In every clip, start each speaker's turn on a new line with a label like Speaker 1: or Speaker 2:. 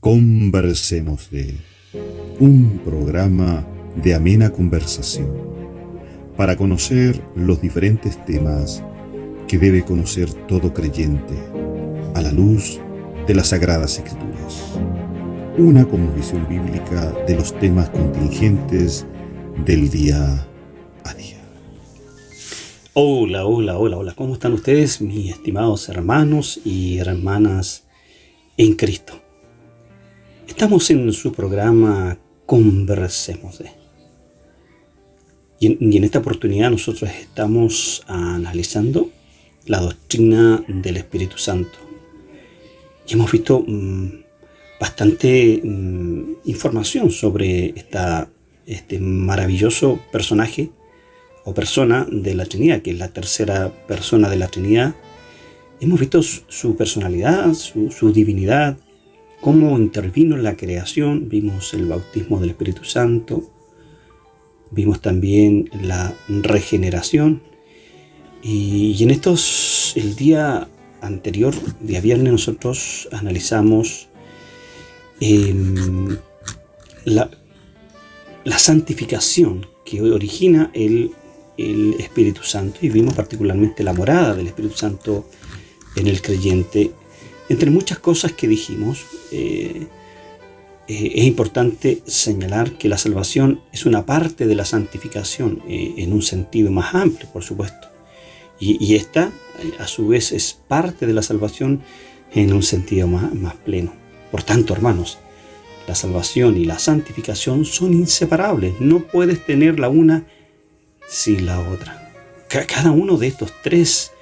Speaker 1: Conversemos de un programa de amena conversación para conocer los diferentes temas que debe conocer todo creyente a la luz de las Sagradas Escrituras. Una cosmovisión bíblica de los temas contingentes del día a día.
Speaker 2: Hola, ¿cómo están ustedes, mis estimados hermanos y hermanas en Cristo? Estamos en su programa Conversemos de. Y en esta oportunidad nosotros estamos analizando la doctrina del Espíritu Santo. Y hemos visto bastante información sobre este maravilloso personaje o persona de la Trinidad, que es la tercera persona de la Trinidad. Hemos visto su personalidad, su divinidad, cómo intervino en la creación. Vimos el bautismo del Espíritu Santo, vimos también la regeneración. Y en el día anterior, día viernes, nosotros analizamos la santificación que origina el Espíritu Santo, y vimos particularmente la morada del Espíritu Santo en el creyente. Entre muchas cosas que dijimos, es importante señalar que la salvación es una parte de la santificación, en un sentido más amplio, por supuesto. Y esta, a su vez, es parte de la salvación en un sentido más pleno. Por tanto, hermanos, la salvación y la santificación son inseparables. No puedes tener la una sin la otra. Cada uno de estos tres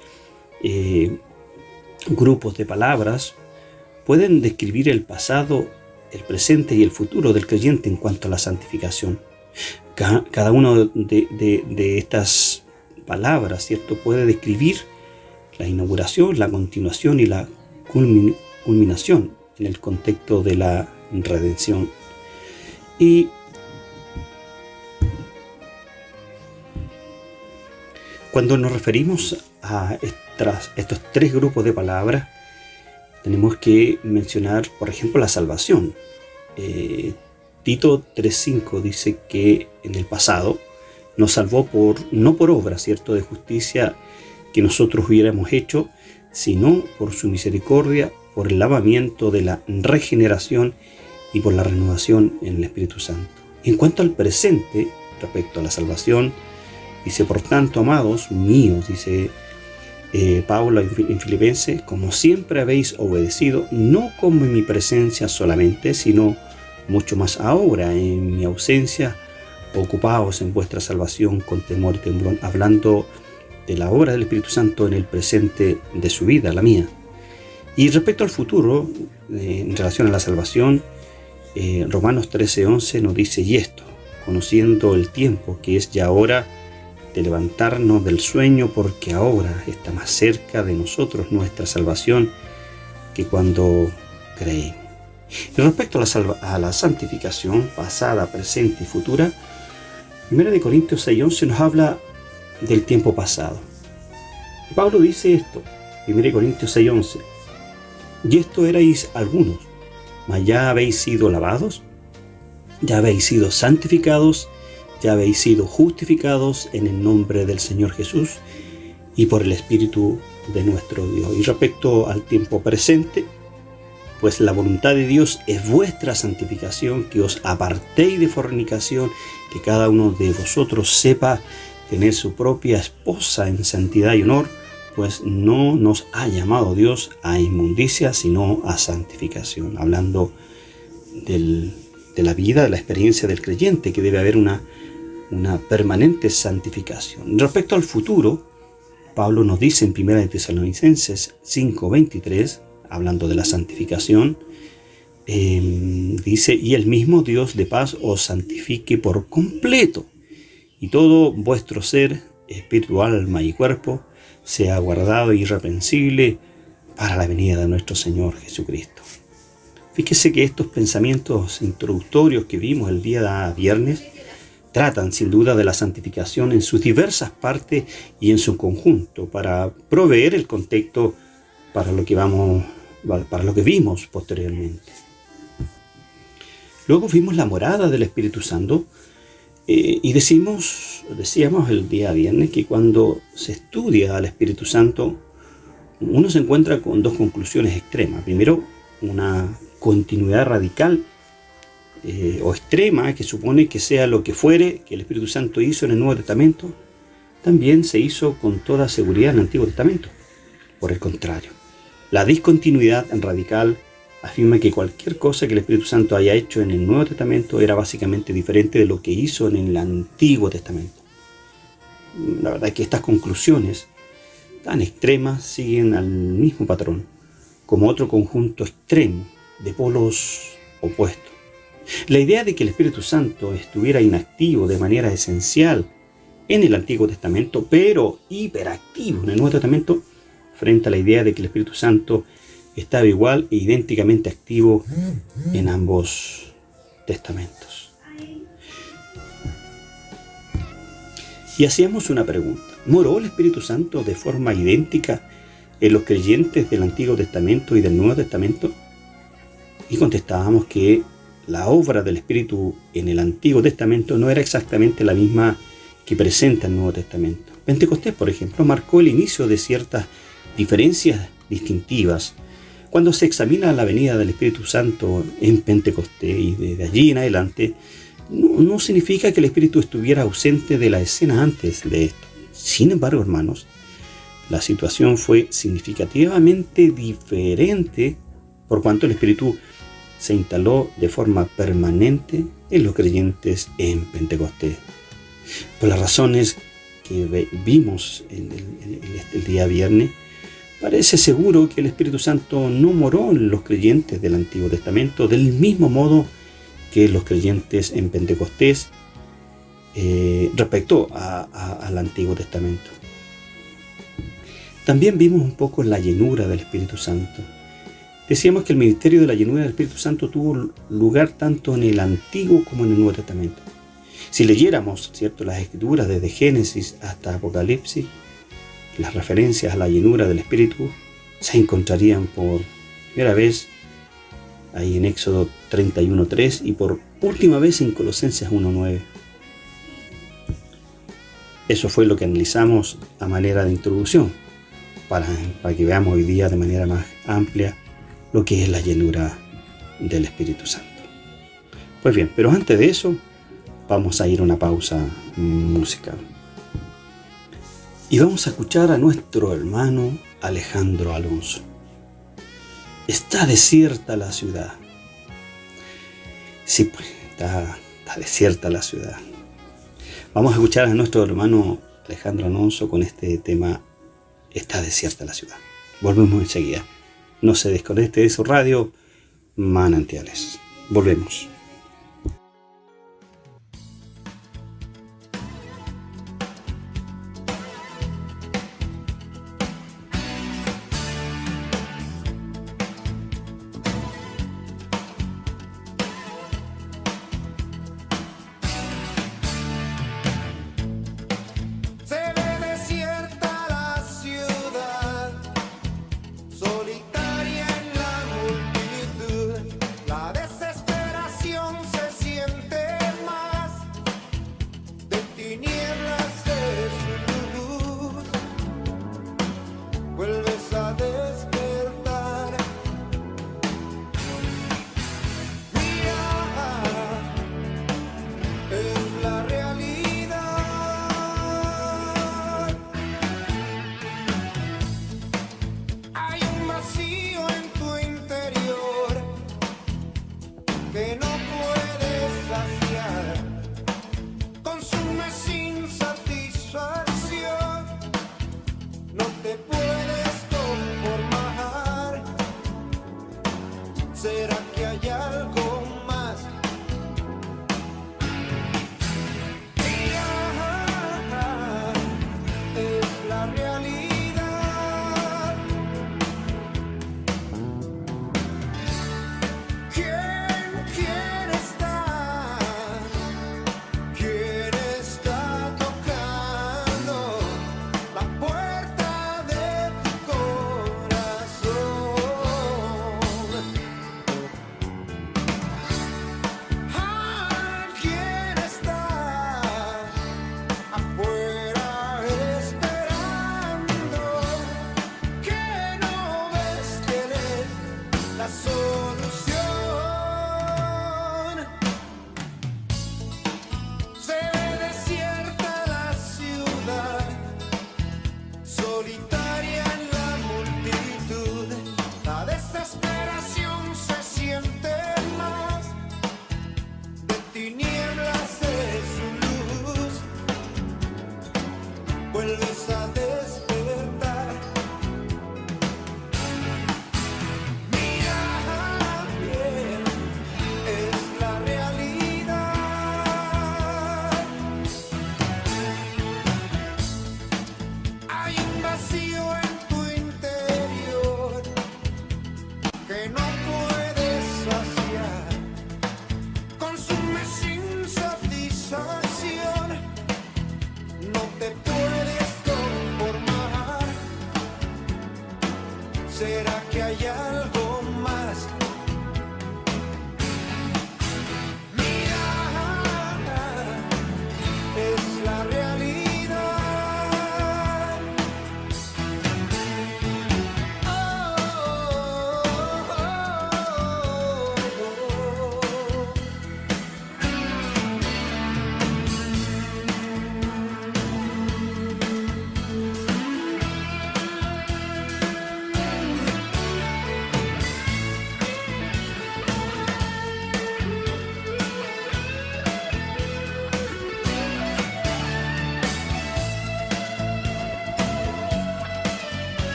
Speaker 2: grupos de palabras pueden describir el pasado, el presente y el futuro del creyente en cuanto a la santificación. Cada uno de estas palabras, ¿cierto?, puede describir la inauguración, la continuación y la culminación en el contexto de la redención. Y cuando nos referimos a estos tres grupos de palabras, tenemos que mencionar, por ejemplo, la salvación. Tito 3:5 dice que en el pasado nos salvó no por obra, ¿cierto?, de justicia que nosotros hubiéramos hecho, sino por su misericordia, por el lavamiento de la regeneración y por la renovación en el Espíritu Santo. En cuanto al presente, respecto a la salvación, dice: por tanto, amados míos, dice Pablo en Filipenses, como siempre habéis obedecido, no como en mi presencia solamente, sino mucho más ahora en mi ausencia, ocupaos en vuestra salvación con temor y temblor, hablando de la obra del Espíritu Santo en el presente de su vida, la mía. Y respecto al futuro, en relación a la salvación, Romanos 13:11 nos dice: y esto, conociendo el tiempo, que es ya ahora de levantarnos del sueño, porque ahora está más cerca de nosotros nuestra salvación que cuando creímos. Y respecto a la santificación pasada, presente y futura, 1 Corintios 6:11 nos habla del tiempo pasado. Y Pablo dice esto, 1 Corintios 6:11: y esto erais algunos, mas ya habéis sido lavados, ya habéis sido santificados, ya habéis sido justificados en el nombre del Señor Jesús y por el Espíritu de nuestro Dios. Y respecto al tiempo presente, pues la voluntad de Dios es vuestra santificación, que os apartéis de fornicación, que cada uno de vosotros sepa tener su propia esposa en santidad y honor, pues no nos ha llamado Dios a inmundicia, sino a santificación. Hablando de la vida, de la experiencia del creyente, que debe haber una permanente santificación. Respecto al futuro, Pablo nos dice en 1 Tesalonicenses 5:23, hablando de la santificación, dice: y el mismo Dios de paz os santifique por completo, y todo vuestro ser, espíritu, alma y cuerpo, sea guardado irreprensible para la venida de nuestro Señor Jesucristo. Fíjese que estos pensamientos introductorios que vimos el día viernes tratan sin duda de la santificación en sus diversas partes y en su conjunto, para proveer el contexto para lo que vimos posteriormente. Luego vimos la morada del Espíritu Santo y decíamos el día viernes que cuando se estudia al Espíritu Santo, uno se encuentra con dos conclusiones extremas. Primero, una continuidad radical o extrema que supone que sea lo que fuere que el Espíritu Santo hizo en el Nuevo Testamento, también se hizo con toda seguridad en el Antiguo Testamento. Por el contrario, la discontinuidad radical afirma que cualquier cosa que el Espíritu Santo haya hecho en el Nuevo Testamento era básicamente diferente de lo que hizo en el Antiguo Testamento. La verdad es que estas conclusiones tan extremas siguen al mismo patrón, como otro conjunto extremo de polos opuestos. La idea de que el Espíritu Santo estuviera inactivo de manera esencial en el Antiguo Testamento, pero hiperactivo en el Nuevo Testamento, frente a la idea de que el Espíritu Santo estaba igual e idénticamente activo en ambos testamentos. Y hacíamos una pregunta: ¿moró el Espíritu Santo de forma idéntica en los creyentes del Antiguo Testamento y del Nuevo Testamento? Y contestábamos que la obra del Espíritu en el Antiguo Testamento no era exactamente la misma que presenta el Nuevo Testamento. Pentecostés, por ejemplo, marcó el inicio de ciertas diferencias distintivas. Cuando se examina la venida del Espíritu Santo en Pentecostés y desde allí en adelante, no significa que el Espíritu estuviera ausente de la escena antes de esto. Sin embargo, hermanos, la situación fue significativamente diferente por cuanto el Espíritu se instaló de forma permanente en los creyentes en Pentecostés. Por las razones que vimos el día viernes, parece seguro que el Espíritu Santo no moró en los creyentes del Antiguo Testamento del mismo modo que los creyentes en Pentecostés respecto al Antiguo Testamento. También vimos un poco la llenura del Espíritu Santo. Decíamos que el ministerio de la llenura del Espíritu Santo tuvo lugar tanto en el Antiguo como en el Nuevo Testamento. Si leyéramos, ¿cierto?, las Escrituras desde Génesis hasta Apocalipsis, las referencias a la llenura del Espíritu se encontrarían por primera vez ahí en Éxodo 31:3 y por última vez en Colosenses 1:9. Eso fue lo que analizamos a manera de introducción, para que veamos hoy día de manera más amplia lo que es la llenura del Espíritu Santo. Pues bien, pero antes de eso, vamos a ir a una pausa musical. Y vamos a escuchar a nuestro hermano Alejandro Alonso. Está desierta la ciudad. Sí, pues, está desierta la ciudad. Vamos a escuchar a nuestro hermano Alejandro Alonso con este tema, Está desierta la ciudad. Volvemos enseguida. No se desconecte de su radio, Manantiales. Volvemos.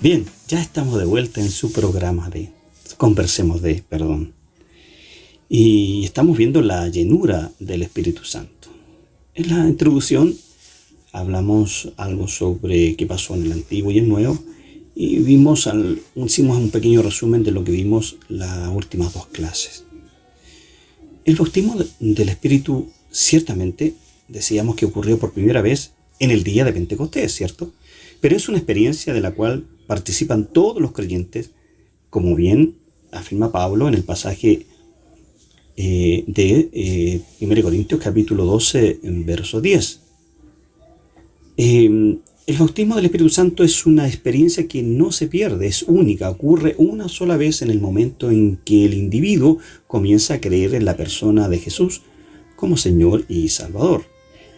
Speaker 2: Bien, ya estamos de vuelta en su programa de Conversemos de, y estamos viendo la llenura del Espíritu Santo. En la introducción hablamos algo sobre qué pasó en el Antiguo y el Nuevo y hicimos un pequeño resumen de lo que vimos las últimas dos clases. El bautismo del Espíritu ciertamente decíamos que ocurrió por primera vez en el día de Pentecostés, ¿cierto? Pero es una experiencia de la cual participan todos los creyentes, como bien afirma Pablo en el pasaje de 1 Corintios capítulo 12, verso 10. El bautismo del Espíritu Santo es una experiencia que no se pierde, es única, ocurre una sola vez en el momento en que el individuo comienza a creer en la persona de Jesús como Señor y Salvador.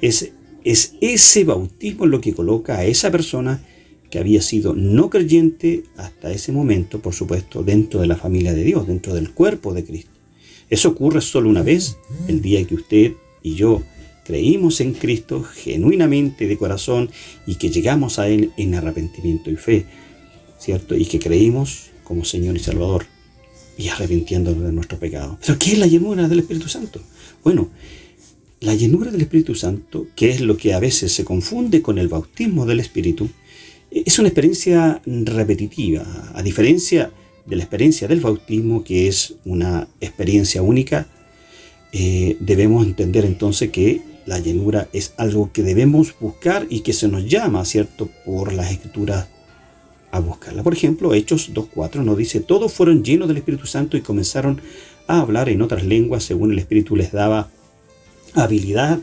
Speaker 2: Es ese bautismo lo que coloca a esa persona que había sido no creyente hasta ese momento, por supuesto, dentro de la familia de Dios, dentro del cuerpo de Cristo. Eso ocurre solo una vez, el día que usted y yo creímos en Cristo genuinamente de corazón y que llegamos a Él en arrepentimiento y fe, ¿cierto? Y que creímos como Señor y Salvador y arrepintiéndonos de nuestro pecado. ¿Pero qué es la llenura del Espíritu Santo? Bueno, la llenura del Espíritu Santo, que es lo que a veces se confunde con el bautismo del Espíritu, es una experiencia repetitiva, a diferencia de la experiencia del bautismo, que es una experiencia única. Debemos entender entonces que la llenura es algo que debemos buscar y que se nos llama, ¿cierto?, por las Escrituras a buscarla. Por ejemplo, Hechos 2:4 nos dice: todos fueron llenos del Espíritu Santo y comenzaron a hablar en otras lenguas según el Espíritu les daba habilidad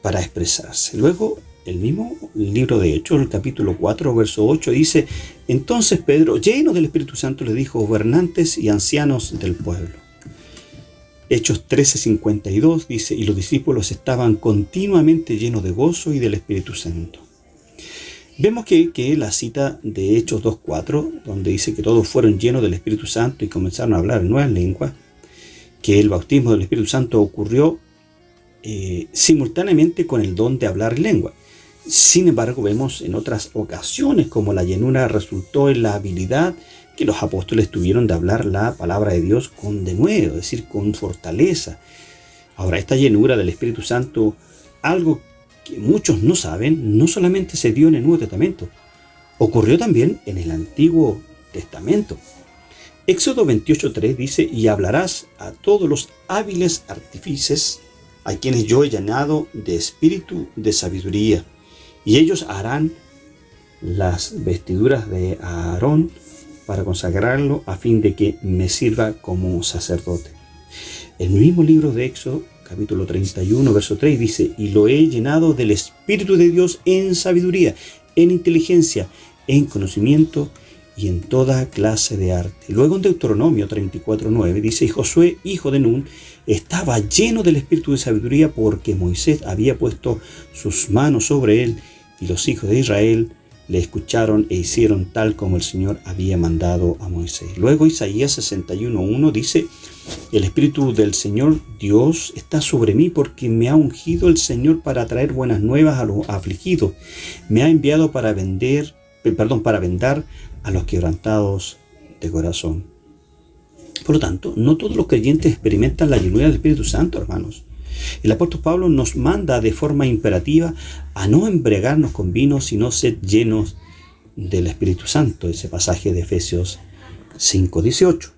Speaker 2: para expresarse. Luego, el mismo libro de Hechos, el capítulo 4, verso 8, dice: entonces Pedro, lleno del Espíritu Santo, le dijo: gobernantes y ancianos del pueblo. Hechos 13:52 dice: y los discípulos estaban continuamente llenos de gozo y del Espíritu Santo. Vemos que la cita de Hechos 2:4, donde dice que todos fueron llenos del Espíritu Santo y comenzaron a hablar en nuevas lenguas, que el bautismo del Espíritu Santo ocurrió simultáneamente con el don de hablar lengua. Sin embargo, vemos en otras ocasiones como la llenura resultó en la habilidad que los apóstoles tuvieron de hablar la palabra de Dios con denuedo, es decir, con fortaleza. Ahora, esta llenura del Espíritu Santo, algo que muchos no saben, no solamente se dio en el Nuevo Testamento, ocurrió también en el Antiguo Testamento. Éxodo 28:3 dice: y hablarás a todos los hábiles artífices, a quienes yo he llenado de espíritu de sabiduría, y ellos harán las vestiduras de Aarón para consagrarlo a fin de que me sirva como sacerdote. El mismo libro de Éxodo, capítulo 31, verso 3, dice: y lo he llenado del Espíritu de Dios en sabiduría, en inteligencia, en conocimiento y en toda clase de arte. Luego en Deuteronomio 34:9 dice: y Josué, hijo de Nun, estaba lleno del espíritu de sabiduría porque Moisés había puesto sus manos sobre él, y los hijos de Israel le escucharon e hicieron tal como el Señor había mandado a Moisés. Luego Isaías 61:1 dice: el Espíritu del Señor Dios está sobre mí porque me ha ungido el Señor para traer buenas nuevas a los afligidos. Me ha enviado para vendar a los quebrantados de corazón. Por lo tanto, no todos los creyentes experimentan la llenura del Espíritu Santo, hermanos. El apóstol Pablo nos manda de forma imperativa a no embriagarnos con vino, sino ser llenos del Espíritu Santo. Ese pasaje de Efesios 5:18.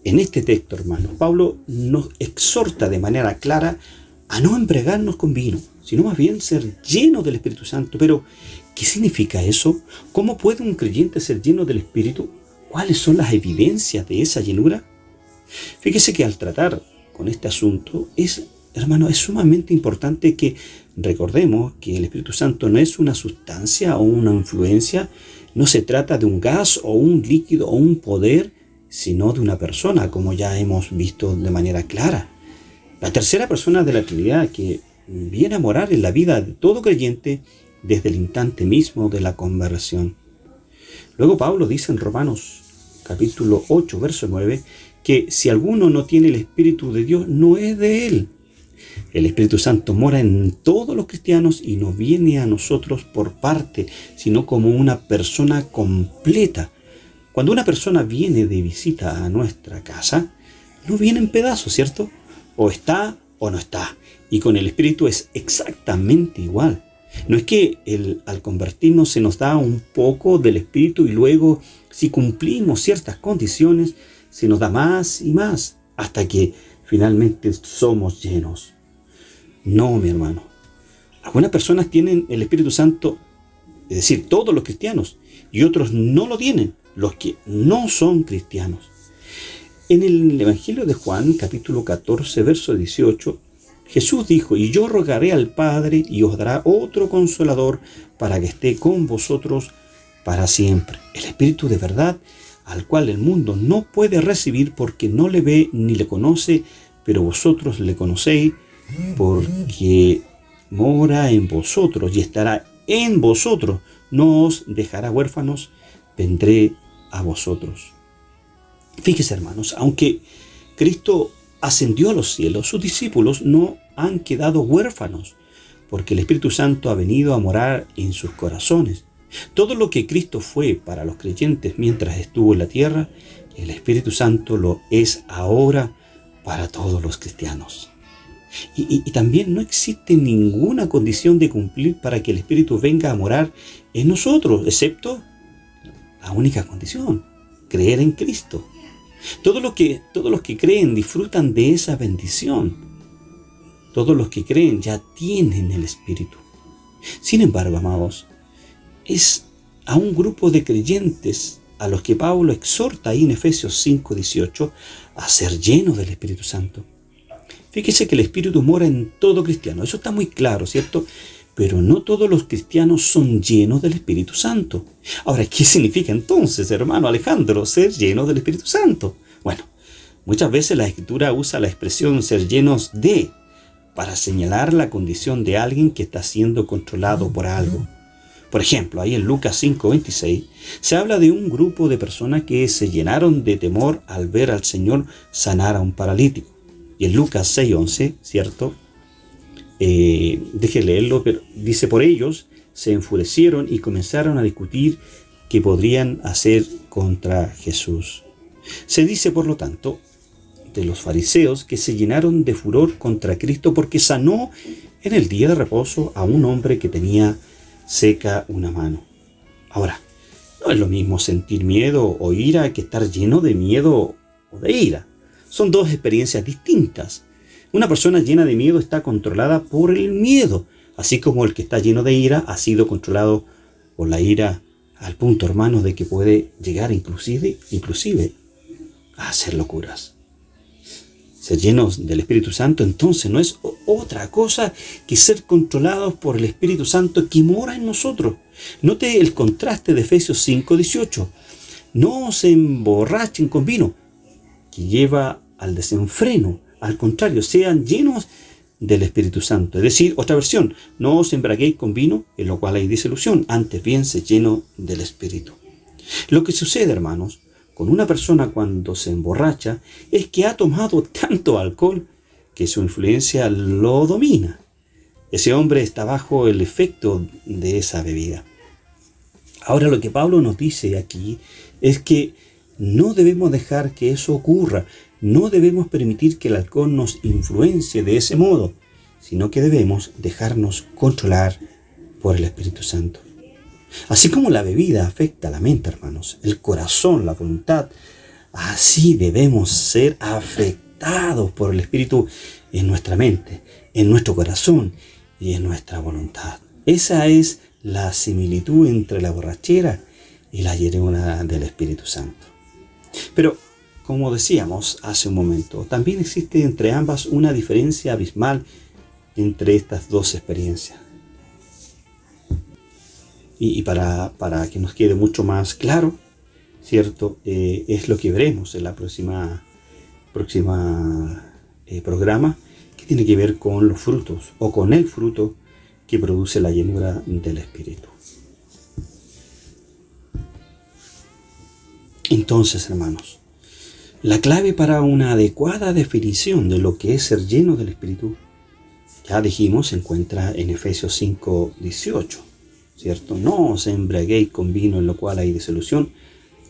Speaker 2: En este texto, hermanos, Pablo nos exhorta de manera clara a no embriagarnos con vino, sino más bien ser llenos del Espíritu Santo. Pero, ¿qué significa eso? ¿Cómo puede un creyente ser lleno del Espíritu? ¿Cuáles son las evidencias de esa llenura? Fíjese que al tratar con este asunto es sumamente importante que recordemos que el Espíritu Santo no es una sustancia o una influencia, no se trata de un gas o un líquido o un poder, sino de una persona, como ya hemos visto de manera clara. La tercera persona de la Trinidad que viene a morar en la vida de todo creyente desde el instante mismo de la conversión. Luego Pablo dice en Romanos capítulo 8, verso 9, que si alguno no tiene el Espíritu de Dios, no es de él. El Espíritu Santo mora en todos los cristianos y no viene a nosotros por parte, sino como una persona completa. Cuando una persona viene de visita a nuestra casa, no viene en pedazos, ¿cierto? O está o no está. Y con el Espíritu es exactamente igual. No es que al convertirnos se nos da un poco del Espíritu y luego, si cumplimos ciertas condiciones, se nos da más y más, hasta que finalmente somos llenos. No, mi hermano. Algunas personas tienen el Espíritu Santo, es decir, todos los cristianos, y otros no lo tienen, los que no son cristianos. En el Evangelio de Juan, capítulo 14, verso 18, Jesús dijo: y yo rogaré al Padre y os dará otro consolador para que esté con vosotros para siempre. El Espíritu de verdad, al cual el mundo no puede recibir porque no le ve ni le conoce, pero vosotros le conocéis porque mora en vosotros y estará en vosotros. No os dejará huérfanos, vendré a vosotros. Fíjese, hermanos, aunque Cristo ascendió a los cielos, sus discípulos no han quedado huérfanos, porque el Espíritu Santo ha venido a morar en sus corazones. Todo lo que Cristo fue para los creyentes mientras estuvo en la tierra, el Espíritu Santo lo es ahora para todos los cristianos. Y también no existe ninguna condición de cumplir para que el Espíritu venga a morar en nosotros, excepto la única condición: creer en Cristo. Todos los que creen disfrutan de esa bendición. Todos los que creen ya tienen el Espíritu. Sin embargo, amados, es a un grupo de creyentes a los que Pablo exhorta ahí en Efesios 5:18 a ser llenos del Espíritu Santo. Fíjese que el Espíritu mora en todo cristiano. Eso está muy claro, ¿cierto? Pero no todos los cristianos son llenos del Espíritu Santo. Ahora, ¿qué significa entonces, hermano Alejandro, ser llenos del Espíritu Santo? Bueno, muchas veces la Escritura usa la expresión ser llenos de para señalar la condición de alguien que está siendo controlado por algo. Por ejemplo, ahí en Lucas 5:26 se habla de un grupo de personas que se llenaron de temor al ver al Señor sanar a un paralítico. Y en Lucas 6:11, ¿cierto? Deje leerlo, pero dice: por ellos se enfurecieron y comenzaron a discutir qué podrían hacer contra Jesús. Se dice, por lo tanto, de los fariseos que se llenaron de furor contra Cristo porque sanó en el día de reposo a un hombre que tenía seca una mano. Ahora, no es lo mismo sentir miedo o ira que estar lleno de miedo o de ira. Son dos experiencias distintas. Una persona llena de miedo está controlada por el miedo, así como el que está lleno de ira ha sido controlado por la ira al punto, hermanos, de que puede llegar inclusive a hacer locuras. Ser llenos del Espíritu Santo entonces no es otra cosa que ser controlados por el Espíritu Santo que mora en nosotros. Note el contraste de Efesios 5:18. No se emborrachen con vino, que lleva al desenfreno. Al contrario, sean llenos del Espíritu Santo. Es decir, otra versión: no os embriaguéis con vino, en lo cual hay disolución, antes bien se lleno del Espíritu. Lo que sucede, hermanos, con una persona cuando se emborracha es que ha tomado tanto alcohol que su influencia lo domina. Ese hombre está bajo el efecto de esa bebida. Ahora, lo que Pablo nos dice aquí es que no debemos dejar que eso ocurra. No debemos permitir que el alcohol nos influencie de ese modo, sino que debemos dejarnos controlar por el Espíritu Santo. Así como la bebida afecta a la mente, hermanos, el corazón, la voluntad, así debemos ser afectados por el Espíritu en nuestra mente, en nuestro corazón y en nuestra voluntad. Esa es la similitud entre la borrachera y la llenura del Espíritu Santo. Pero, como decíamos hace un momento, también existe entre ambas una diferencia abismal entre estas dos experiencias. Y para que nos quede mucho más claro, ¿cierto? Es lo que veremos en la próxima programa, que tiene que ver con los frutos o con el fruto que produce la llenura del Espíritu. Entonces, hermanos, la clave para una adecuada definición de lo que es ser lleno del Espíritu ya dijimos, se encuentra en Efesios 5:18, ¿cierto? No os embriaguéis con vino en lo cual hay disolución,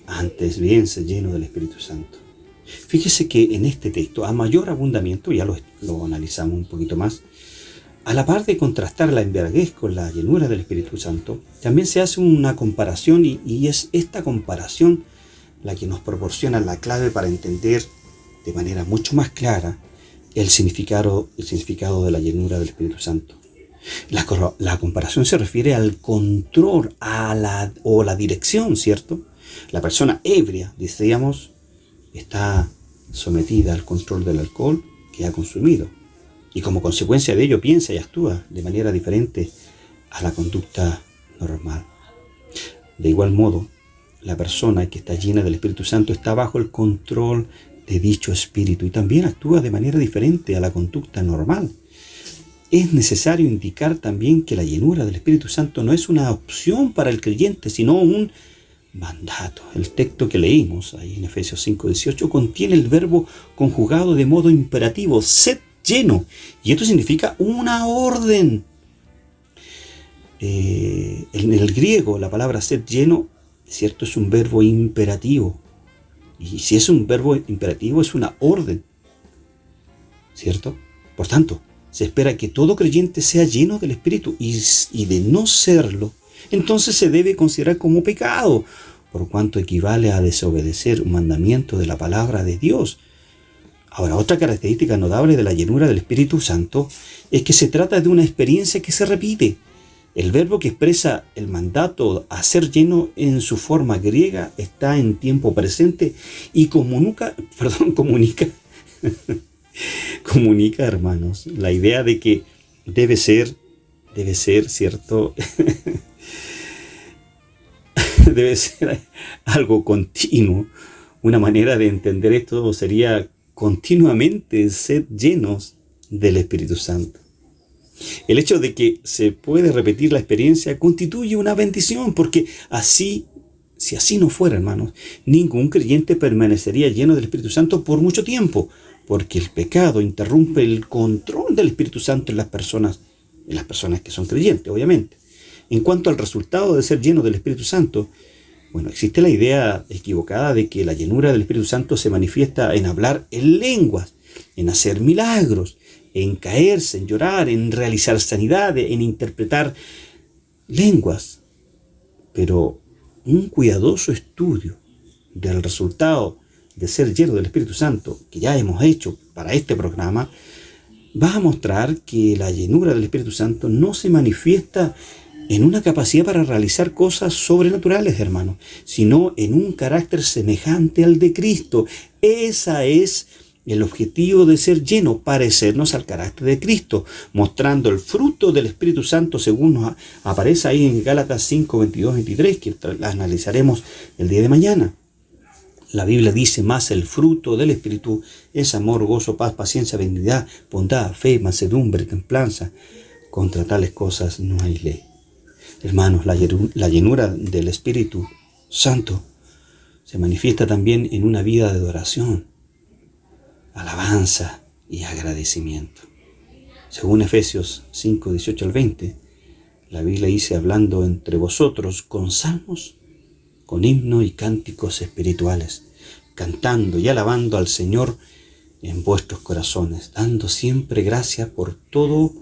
Speaker 2: antes bien se lleno del Espíritu Santo. Fíjese que en este texto, a mayor abundamiento, ya lo analizamos un poquito más, a la par de contrastar la embriaguez con la llenura del Espíritu Santo, también se hace una comparación y es esta comparación la que nos proporciona la clave para entender de manera mucho más clara el significado de la llenura del Espíritu Santo. La comparación se refiere al control, o la dirección, ¿cierto? La persona ebria, decíamos, está sometida al control del alcohol que ha consumido y como consecuencia de ello piensa y actúa de manera diferente a la conducta normal. De igual modo, la persona que está llena del Espíritu Santo está bajo el control de dicho espíritu y también actúa de manera diferente a la conducta normal. Es necesario indicar también que la llenura del Espíritu Santo no es una opción para el creyente, sino un mandato. El texto que leímos ahí en Efesios 5:18 contiene el verbo conjugado de modo imperativo, sed lleno, y esto significa una orden. En el griego la palabra sed lleno, ¿cierto?, es un verbo imperativo. Y si es un verbo imperativo, es una orden, ¿cierto? Por tanto, se espera que todo creyente sea lleno del Espíritu y de no serlo, entonces se debe considerar como pecado, por cuanto equivale a desobedecer un mandamiento de la palabra de Dios. Ahora, otra característica notable de la llenura del Espíritu Santo es que se trata de una experiencia que se repite. El verbo que expresa el mandato a ser lleno en su forma griega está en tiempo presente y comunica, hermanos, la idea de que debe ser, ¿cierto? Debe ser algo continuo. Una manera de entender esto sería continuamente ser llenos del Espíritu Santo. El hecho de que se puede repetir la experiencia constituye una bendición, porque si así no fuera, hermanos, ningún creyente permanecería lleno del Espíritu Santo por mucho tiempo, porque el pecado interrumpe el control del Espíritu Santo en las personas que son creyentes, obviamente. En cuanto al resultado de ser lleno del Espíritu Santo, bueno, existe la idea equivocada de que la llenura del Espíritu Santo se manifiesta en hablar en lenguas, en hacer milagros, en caerse, en llorar, en realizar sanidades, en interpretar lenguas. Pero un cuidadoso estudio del resultado de ser lleno del Espíritu Santo, que ya hemos hecho para este programa, va a mostrar que la llenura del Espíritu Santo no se manifiesta en una capacidad para realizar cosas sobrenaturales, hermanos, sino en un carácter semejante al de Cristo. Ese es el objetivo de ser lleno, parecernos al carácter de Cristo, mostrando el fruto del Espíritu Santo según nos aparece ahí en Gálatas 5, 22, 23, que la analizaremos el día de mañana. La Biblia dice: más el fruto del Espíritu es amor, gozo, paz, paciencia, benignidad, bondad, fe, mansedumbre, templanza. Contra tales cosas no hay ley. Hermanos, la llenura del Espíritu Santo se manifiesta también en una vida de adoración, alabanza y agradecimiento. Según Efesios 5, 18 al 20, la Biblia dice: hablando entre vosotros con salmos, con himnos y cánticos espirituales, cantando y alabando al Señor en vuestros corazones, dando siempre gracias por todo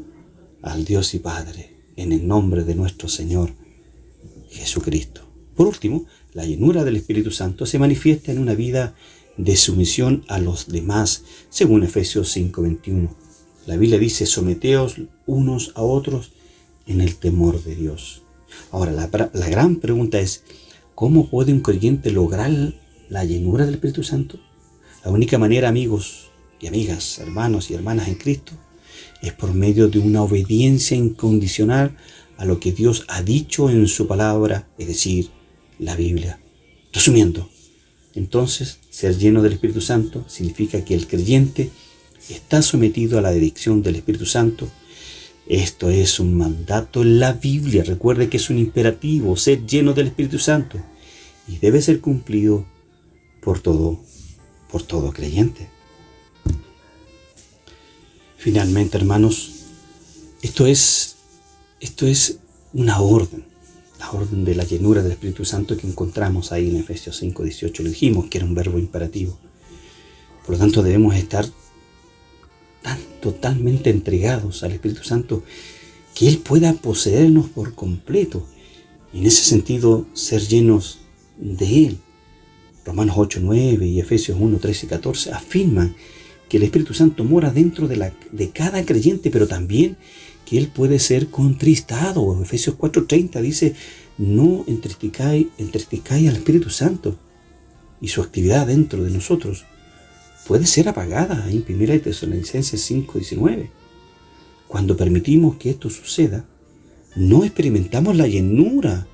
Speaker 2: al Dios y Padre, en el nombre de nuestro Señor Jesucristo. Por último, la llenura del Espíritu Santo se manifiesta en una vida de sumisión a los demás, según Efesios 5:21. La Biblia dice: someteos unos a otros en el temor de Dios. Ahora, la gran pregunta es: ¿cómo puede un creyente lograr la llenura del Espíritu Santo? La única manera, amigos y amigas, hermanos y hermanas en Cristo, es por medio de una obediencia incondicional a lo que Dios ha dicho en su palabra, es decir, la Biblia. Resumiendo, entonces, ser lleno del Espíritu Santo significa que el creyente está sometido a la dirección del Espíritu Santo. Esto es un mandato en la Biblia. Recuerde que es un imperativo, ser lleno del Espíritu Santo, y debe ser cumplido por todo creyente. Finalmente, hermanos, Esto es una orden, la orden de la llenura del Espíritu Santo que encontramos ahí en Efesios 5:18. Lo dijimos que era un verbo imperativo. Por lo tanto, debemos estar tan totalmente entregados al Espíritu Santo que Él pueda poseernos por completo. Y en ese sentido, ser llenos de Él. Romanos 8:9 y Efesios 1:13 y 14 afirman que el Espíritu Santo mora dentro de cada creyente, pero también que Él puede ser contristado. Efesios 4:30 dice, no entristezcáis al Espíritu Santo, y su actividad dentro de nosotros puede ser apagada. En 1 Tesalonicenses 5:19. Cuando permitimos que esto suceda, no experimentamos la llenura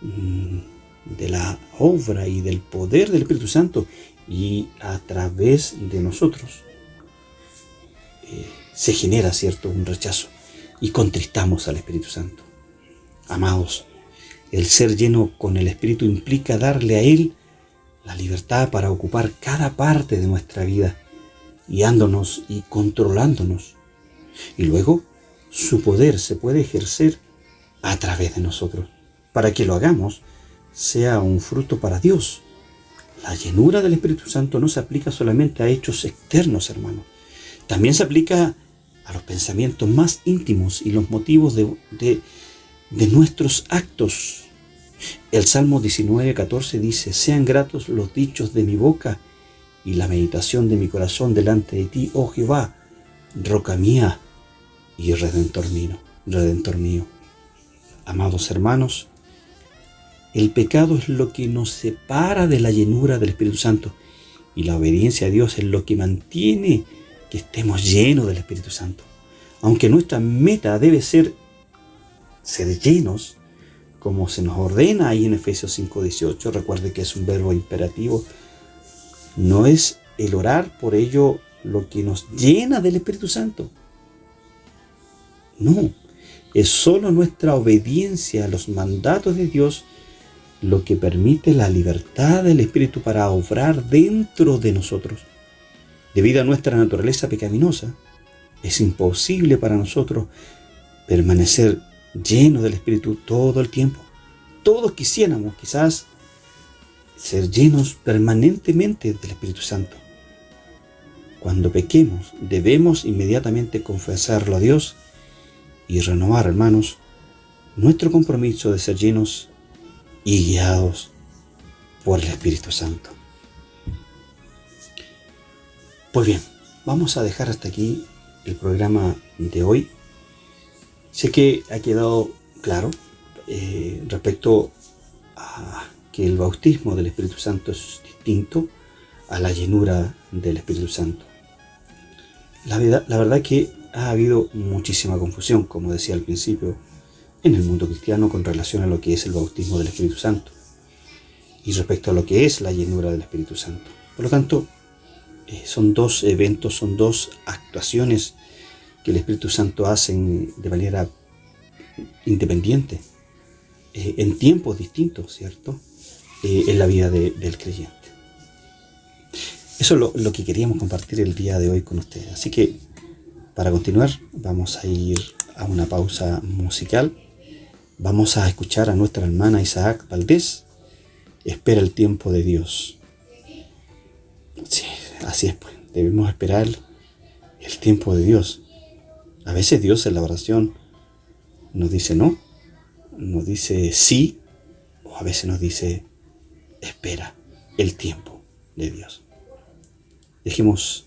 Speaker 2: de la obra y del poder del Espíritu Santo, y a través de nosotros se genera, ¿cierto?, un rechazo y contristamos al Espíritu Santo. Amados, el ser lleno con el Espíritu implica darle a Él la libertad para ocupar cada parte de nuestra vida, guiándonos y controlándonos. Y luego su poder se puede ejercer a través de nosotros, para que lo hagamos sea un fruto para Dios. La llenura del Espíritu Santo no se aplica solamente a hechos externos, hermanos. También se aplica a los pensamientos más íntimos y los motivos de nuestros actos. El Salmo 19:14 dice, sean gratos los dichos de mi boca y la meditación de mi corazón delante de ti, oh Jehová, roca mía y redentor mío. Amados hermanos, el pecado es lo que nos separa de la llenura del Espíritu Santo, y la obediencia a Dios es lo que mantiene que estemos llenos del Espíritu Santo. Aunque nuestra meta debe ser llenos, como se nos ordena ahí en Efesios 5:18, recuerde que es un verbo imperativo, no es el orar por ello lo que nos llena del Espíritu Santo. No, es solo nuestra obediencia a los mandatos de Dios lo que permite la libertad del Espíritu para obrar dentro de nosotros. Debido a nuestra naturaleza pecaminosa, es imposible para nosotros permanecer llenos del Espíritu todo el tiempo. Todos quisiéramos quizás ser llenos permanentemente del Espíritu Santo. Cuando pequemos, debemos inmediatamente confesarlo a Dios y renovar, hermanos, nuestro compromiso de ser llenos y guiados por el Espíritu Santo. Pues bien, vamos a dejar hasta aquí el programa de hoy. Sé que ha quedado claro respecto a que el bautismo del Espíritu Santo es distinto a la llenura del Espíritu Santo. La verdad que ha habido muchísima confusión, como decía al principio, en el mundo cristiano con relación a lo que es el bautismo del Espíritu Santo y respecto a lo que es la llenura del Espíritu Santo. Por lo tanto, son dos eventos, son dos actuaciones que el Espíritu Santo hace de manera independiente, en tiempos distintos, ¿cierto?, en la vida del creyente. Eso es lo que queríamos compartir el día de hoy con ustedes. Así que, para continuar, vamos a ir a una pausa musical. Vamos a escuchar a nuestra hermana Isaac Valdés, Espera el tiempo de Dios. Sí, así es, pues. Debemos esperar el tiempo de Dios. A veces Dios en la oración nos dice no, nos dice sí, o a veces nos dice espera el tiempo de Dios. Dejemos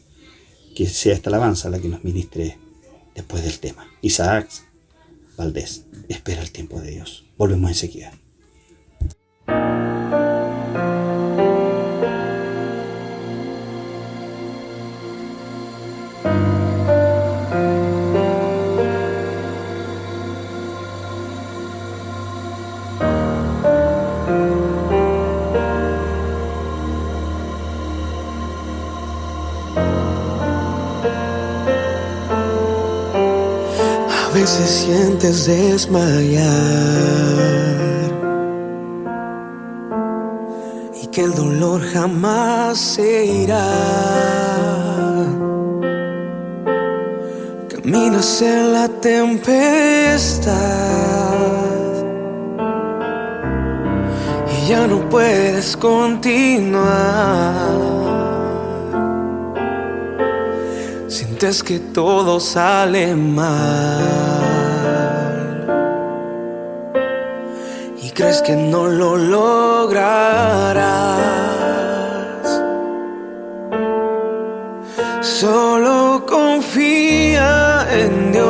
Speaker 2: que sea esta alabanza la que nos ministre después del tema. Isaac Valdés, espera el tiempo de Dios. Volvemos enseguida.
Speaker 3: A veces sientes desmayar y que el dolor jamás se irá. Caminas en la tempestad y ya no puedes continuar. Sientes que todo sale mal y crees que no lo lograrás. Solo confía en Dios,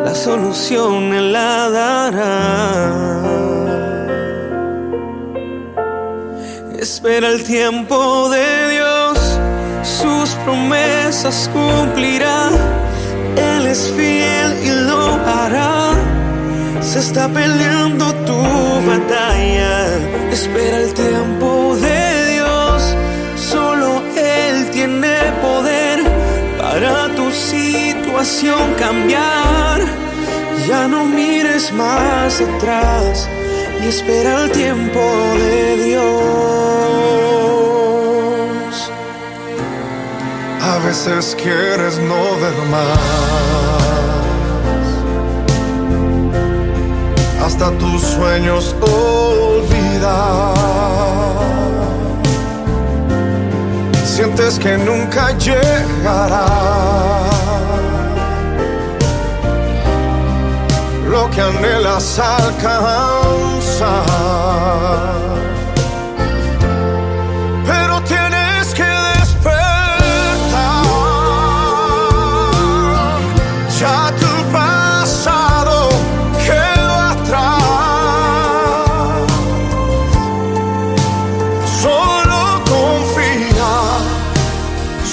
Speaker 3: la solución Él la dará. Espera el tiempo de Dios, sus promesas cumplirá. Él es fiel y lo hará. Se está peleando tu batalla. Espera el tiempo de Dios, solo Él tiene poder para tu situación cambiar. Ya no mires más atrás y espera el tiempo de Dios.
Speaker 4: A veces quieres no ver más, hasta tus sueños olvidar. Sientes que nunca llegará lo que anhelas alcanzar, pero tienes que despertar. Ya tu pasado quedó atrás. Solo confía,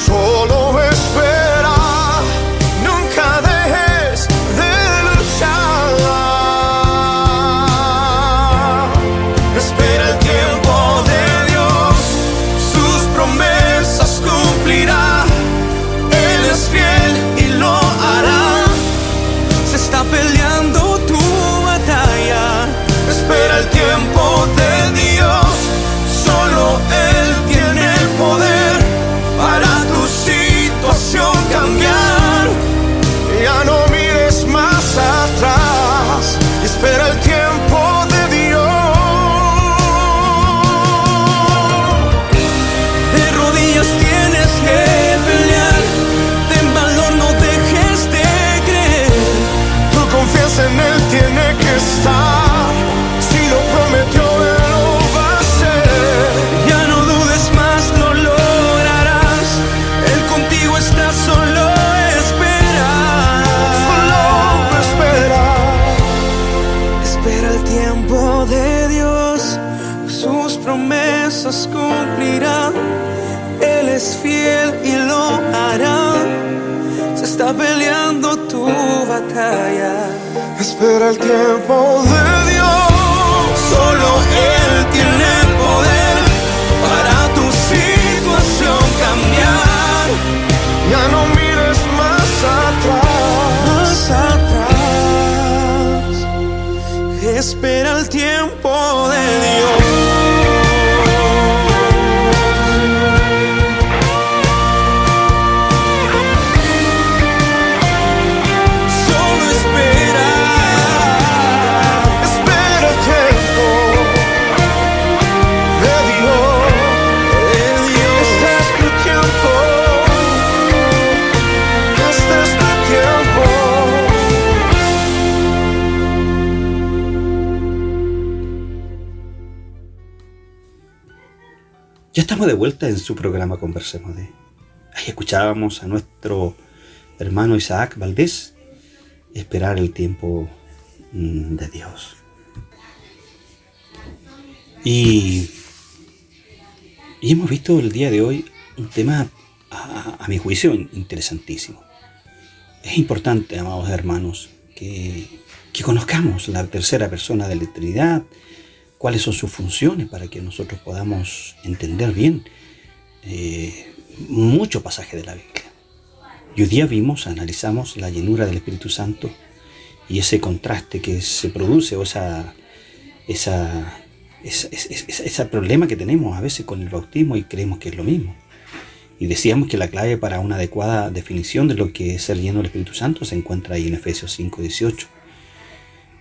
Speaker 4: solo espera. Nunca dejes de luchar. Espera el tiempo de Dios, sus promesas cumplirá. Él es fiel y lo hará.
Speaker 3: Se está peleando tu batalla.
Speaker 4: Espera el tiempo de Dios, solo Él tiene el poder para tu situación cambiar. Ya no mires más atrás y espera el tiempo de Dios.
Speaker 3: De rodillas tienes que pelear. Ten valor, no dejes de creer.
Speaker 4: Tu confianza en Él tiene que estar. Si lo prometió, Él lo va a hacer.
Speaker 3: Ya no dudes más, lo lograrás. Él contigo está, solo espera.
Speaker 4: Solo espera.
Speaker 3: Espera el tiempo de Dios, sus promesas cumplirá. Él es fiel y lo hará. Se está peleando tu batalla.
Speaker 4: Espera el tiempo de Dios,
Speaker 3: Solo Él tiene el poder para tu situación cambiar.
Speaker 4: ya no mires más atrás.
Speaker 3: Más atrás, espera el tiempo de Dios. Solo espera.
Speaker 4: Espera el tiempo de Dios. Este es tu tiempo. Este es tu tiempo.
Speaker 2: Ya estamos de vuelta en su programa Conversemos de. Ahí escuchábamos a nuestro hermano Isaac Valdés esperar el tiempo de Dios. Y hemos visto el día de hoy un tema, a mi juicio, interesantísimo. Es importante, amados hermanos, que conozcamos la tercera persona de la Trinidad, cuáles son sus funciones para que nosotros podamos entender bien muchos pasajes de la Biblia. Y hoy día analizamos la llenura del Espíritu Santo y ese contraste que se produce, o ese problema que tenemos a veces con el bautismo y creemos que es lo mismo. Y decíamos que la clave para una adecuada definición de lo que es ser lleno del Espíritu Santo se encuentra ahí en Efesios 5:18,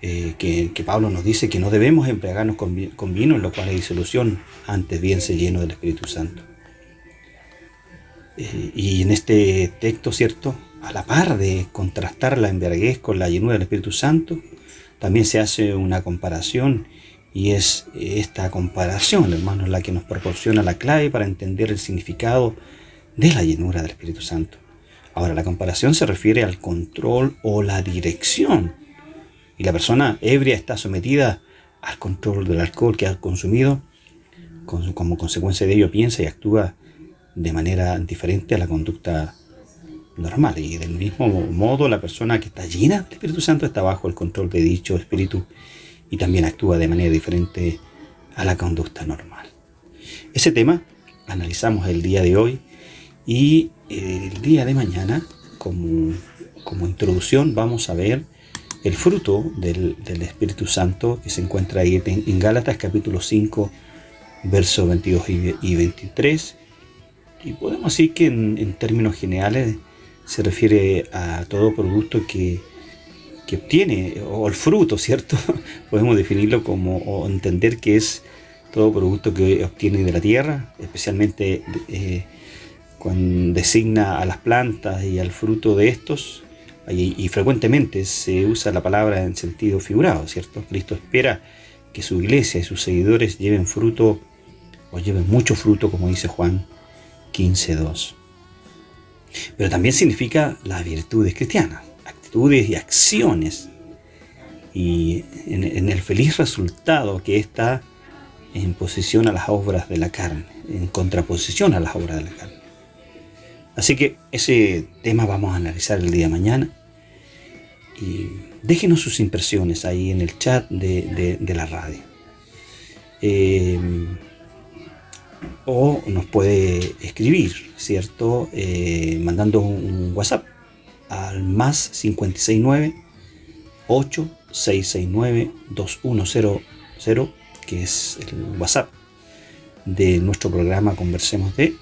Speaker 2: que Pablo nos dice que no debemos embriagarnos con vino, en lo cual hay disolución, antes bien ser lleno del Espíritu Santo. Y en este texto, ¿cierto?, a la par de contrastar la embriaguez con la llenura del Espíritu Santo, también se hace una comparación, y es esta comparación, hermanos, la que nos proporciona la clave para entender el significado de la llenura del Espíritu Santo. Ahora, la comparación se refiere al control o la dirección, y la persona ebria está sometida al control del alcohol que ha consumido. Como consecuencia de ello piensa y actúa de manera diferente a la conducta normal, y del mismo modo la persona que está llena del Espíritu Santo está bajo el control de dicho Espíritu y también actúa de manera diferente a la conducta normal. Ese tema analizamos el día de hoy, y el día de mañana, como introducción, vamos a ver el fruto del Espíritu Santo que se encuentra ahí en Gálatas capítulo 5, versos 22 y 23. Y podemos decir que en términos generales se refiere a todo producto que obtiene, o el fruto, ¿cierto? Podemos definirlo como, o entender que es todo producto que obtiene de la tierra, especialmente cuando designa a las plantas y al fruto de estos, y frecuentemente se usa la palabra en sentido figurado, ¿cierto? Cristo espera que su iglesia y sus seguidores lleven fruto, o lleven mucho fruto, como dice Juan 15:2. Pero también significa las virtudes cristianas, actitudes y acciones, y en el feliz resultado que está en posición a las obras de la carne, en contraposición a las obras de la carne. Así que ese tema vamos a analizar el día de mañana, y déjenos sus impresiones ahí en el chat de la radio. O nos puede escribir, ¿cierto? Mandando un WhatsApp al más 569 8669 2100, que es el WhatsApp de nuestro programa Conversemos de.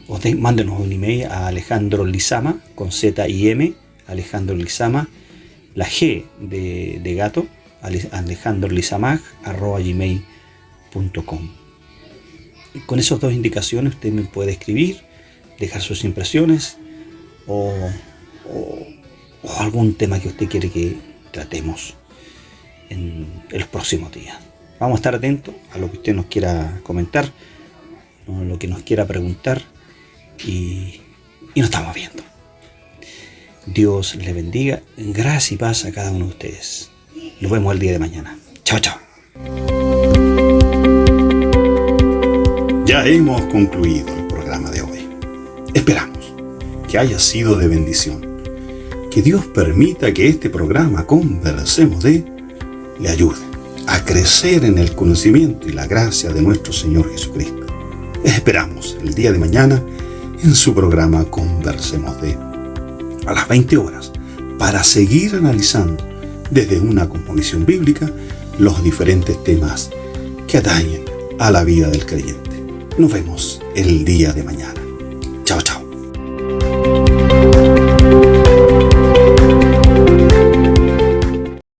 Speaker 2: O mándenos un email a Alejandro Lizama, con Z-I-M, Alejandro Lizama, la G de gato, alejandrolizamag@gmail.com. Con esas dos indicaciones usted me puede escribir, dejar sus impresiones o algún tema que usted quiere que tratemos en los próximos días. Vamos a estar atentos a lo que usted nos quiera comentar, lo que nos quiera preguntar, y nos estamos viendo. Dios le bendiga, gracia y paz a cada uno de ustedes. Nos vemos el día de mañana. Chao, chao.
Speaker 1: Ya hemos concluido el programa de hoy. Esperamos que haya sido de bendición. Que Dios permita que este programa Conversemos de le ayude a crecer en el conocimiento y la gracia de nuestro Señor Jesucristo. Esperamos el día de mañana en su programa Conversemos de, a las 20 horas, para seguir analizando desde una cosmovisión bíblica los diferentes temas que atañen a la vida del creyente. Nos vemos el día de mañana.